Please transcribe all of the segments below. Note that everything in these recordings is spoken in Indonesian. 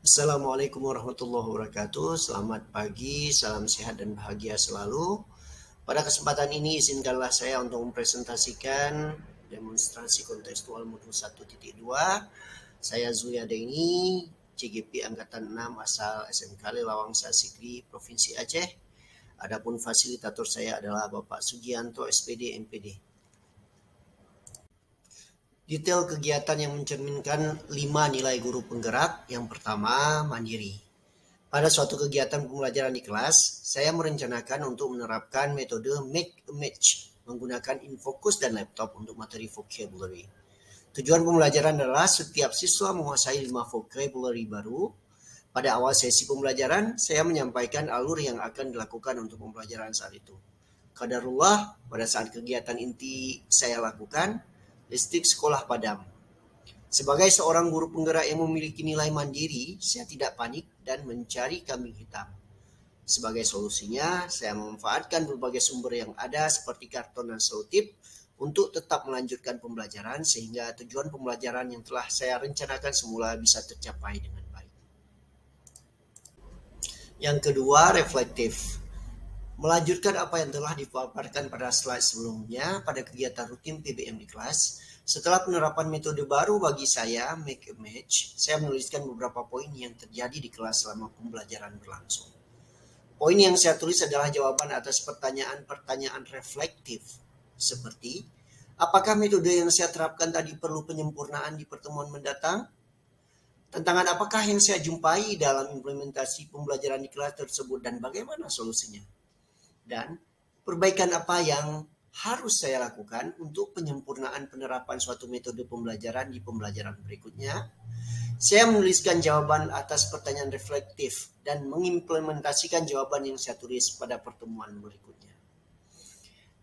Assalamualaikum warahmatullahi wabarakatuh. Selamat pagi, salam sehat dan bahagia selalu. Pada kesempatan ini izinkanlah saya untuk mempresentasikan demonstrasi kontekstual modul 1.2. Saya Zulia Deni, CGP Angkatan 6 asal SMK Lelawangsa Sigli, Provinsi Aceh. Adapun fasilitator saya adalah Bapak Sugianto, SPD, MPD. Detail kegiatan yang mencerminkan 5 nilai guru penggerak. Yang pertama, mandiri. Pada suatu kegiatan pembelajaran di kelas, saya merencanakan untuk menerapkan metode make a match menggunakan InFocus dan laptop untuk materi vocabulary. Tujuan pembelajaran adalah setiap siswa menguasai 5 vocabulary baru. Pada awal sesi pembelajaran, saya menyampaikan alur yang akan dilakukan untuk pembelajaran saat itu. Qadarullah, pada saat kegiatan inti saya lakukan, listrik sekolah padam. Sebagai seorang guru penggerak yang memiliki nilai mandiri, saya tidak panik dan mencari kambing hitam. Sebagai solusinya, saya memanfaatkan berbagai sumber yang ada seperti karton dan selotip untuk tetap melanjutkan pembelajaran sehingga tujuan pembelajaran yang telah saya rencanakan semula bisa tercapai dengan baik. Yang kedua, reflektif. Melanjutkan apa yang telah dipaparkan pada slide sebelumnya pada kegiatan rutin PBM di kelas, setelah penerapan metode baru bagi saya, make a match, saya menuliskan beberapa poin yang terjadi di kelas selama pembelajaran berlangsung. Poin yang saya tulis adalah jawaban atas pertanyaan-pertanyaan reflektif, seperti, apakah metode yang saya terapkan tadi perlu penyempurnaan di pertemuan mendatang? Tantangan apakah yang saya jumpai dalam implementasi pembelajaran di kelas tersebut dan bagaimana solusinya? Dan perbaikan apa yang harus saya lakukan untuk penyempurnaan penerapan suatu metode pembelajaran di pembelajaran berikutnya. Saya menuliskan jawaban atas pertanyaan reflektif dan mengimplementasikan jawaban yang saya tulis pada pertemuan berikutnya.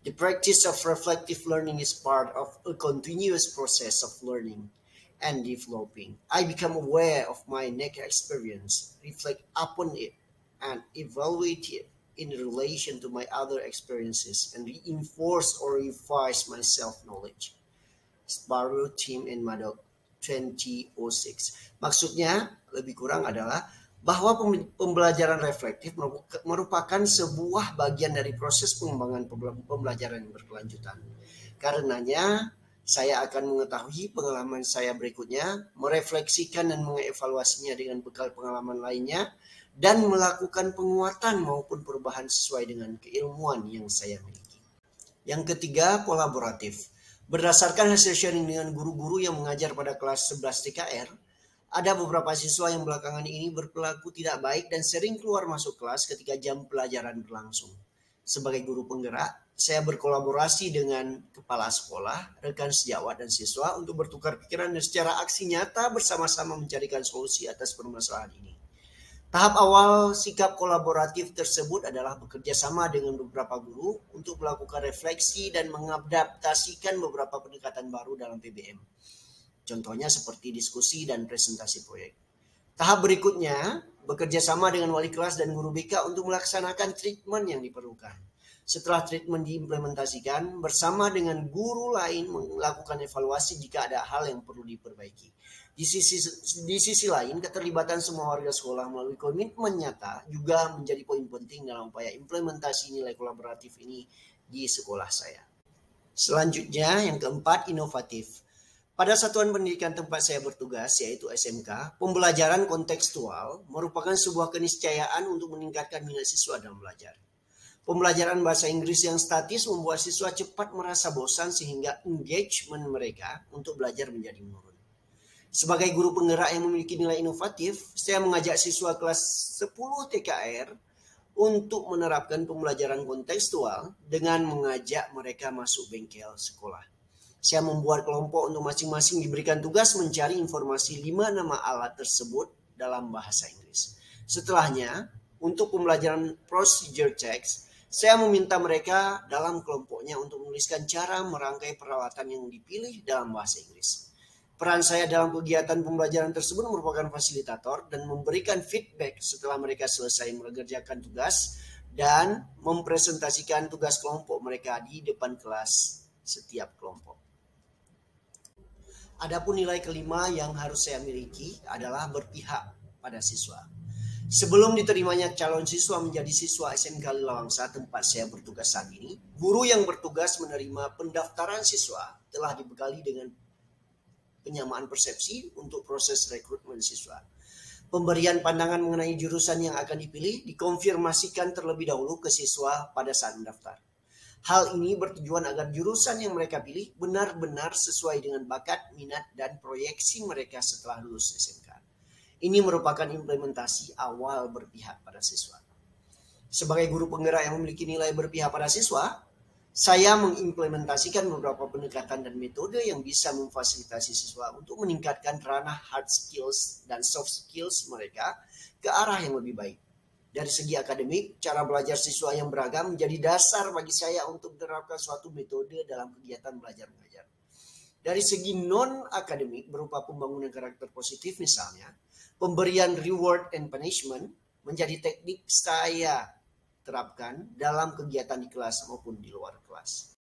The practice of reflective learning is part of a continuous process of learning and developing. I become aware of my next experience, reflect upon it, and evaluate it in relation to my other experiences and reinforce or revise my self-knowledge. Sparrow Team in Madok 2006. Maksudnya lebih kurang adalah bahwa pembelajaran reflektif merupakan sebuah bagian dari proses pengembangan pembelajaran yang berkelanjutan. Karenanya, saya akan mengetahui pengalaman saya berikutnya, merefleksikan dan mengevaluasinya dengan bekal pengalaman lainnya, dan melakukan penguatan maupun perubahan sesuai dengan keilmuan yang saya miliki. Yang ketiga, kolaboratif. Berdasarkan hasil sharing dengan guru-guru yang mengajar pada kelas 11 TKR, ada beberapa siswa yang belakangan ini berperilaku tidak baik dan sering keluar masuk kelas ketika jam pelajaran berlangsung. Sebagai guru penggerak, saya berkolaborasi dengan kepala sekolah, rekan sejawat, dan siswa untuk bertukar pikiran dan secara aksi nyata bersama-sama mencarikan solusi atas permasalahan ini. Tahap awal sikap kolaboratif tersebut adalah bekerja sama dengan beberapa guru untuk melakukan refleksi dan mengadaptasikan beberapa pendekatan baru dalam PBM. Contohnya seperti diskusi dan presentasi proyek. Tahap berikutnya, bekerja sama dengan wali kelas dan guru BK untuk melaksanakan treatment yang diperlukan. Setelah treatment diimplementasikan, bersama dengan guru lain melakukan evaluasi jika ada hal yang perlu diperbaiki. Di sisi lain, keterlibatan semua warga sekolah melalui komitmen nyata juga menjadi poin penting dalam upaya implementasi nilai kolaboratif ini di sekolah saya. Selanjutnya, yang keempat, inovatif. Pada satuan pendidikan tempat saya bertugas, yaitu SMK, pembelajaran kontekstual merupakan sebuah keniscayaan untuk meningkatkan minat siswa dalam belajar. Pembelajaran bahasa Inggris yang statis membuat siswa cepat merasa bosan sehingga engagement mereka untuk belajar menjadi menurun. Sebagai guru penggerak yang memiliki nilai inovatif, saya mengajak siswa kelas 10 TKR untuk menerapkan pembelajaran kontekstual dengan mengajak mereka masuk bengkel sekolah. Saya membuat kelompok untuk masing-masing diberikan tugas mencari informasi 5 nama alat tersebut dalam bahasa Inggris. Setelahnya, untuk pembelajaran procedure text, saya meminta mereka dalam kelompoknya untuk menuliskan cara merangkai peralatan yang dipilih dalam bahasa Inggris. Peran saya dalam kegiatan pembelajaran tersebut merupakan fasilitator dan memberikan feedback setelah mereka selesai mengerjakan tugas dan mempresentasikan tugas kelompok mereka di depan kelas setiap kelompok. Adapun nilai kelima yang harus saya miliki adalah berpihak pada siswa. Sebelum diterimanya calon siswa menjadi siswa SMK Lilawangsa tempat saya bertugas saat ini, guru yang bertugas menerima pendaftaran siswa telah dibekali dengan penyamaan persepsi untuk proses rekrutmen siswa. Pemberian pandangan mengenai jurusan yang akan dipilih dikonfirmasikan terlebih dahulu ke siswa pada saat mendaftar. Hal ini bertujuan agar jurusan yang mereka pilih benar-benar sesuai dengan bakat, minat, dan proyeksi mereka setelah lulus SMK. Ini merupakan implementasi awal berpihak pada siswa. Sebagai guru penggerak yang memiliki nilai berpihak pada siswa, saya mengimplementasikan beberapa pendekatan dan metode yang bisa memfasilitasi siswa untuk meningkatkan ranah hard skills dan soft skills mereka ke arah yang lebih baik. Dari segi akademik, cara belajar siswa yang beragam menjadi dasar bagi saya untuk menerapkan suatu metode dalam kegiatan belajar mengajar. Dari segi non-akademik berupa pembangunan karakter positif misalnya, pemberian reward and punishment menjadi teknik saya terapkan dalam kegiatan di kelas maupun di luar kelas.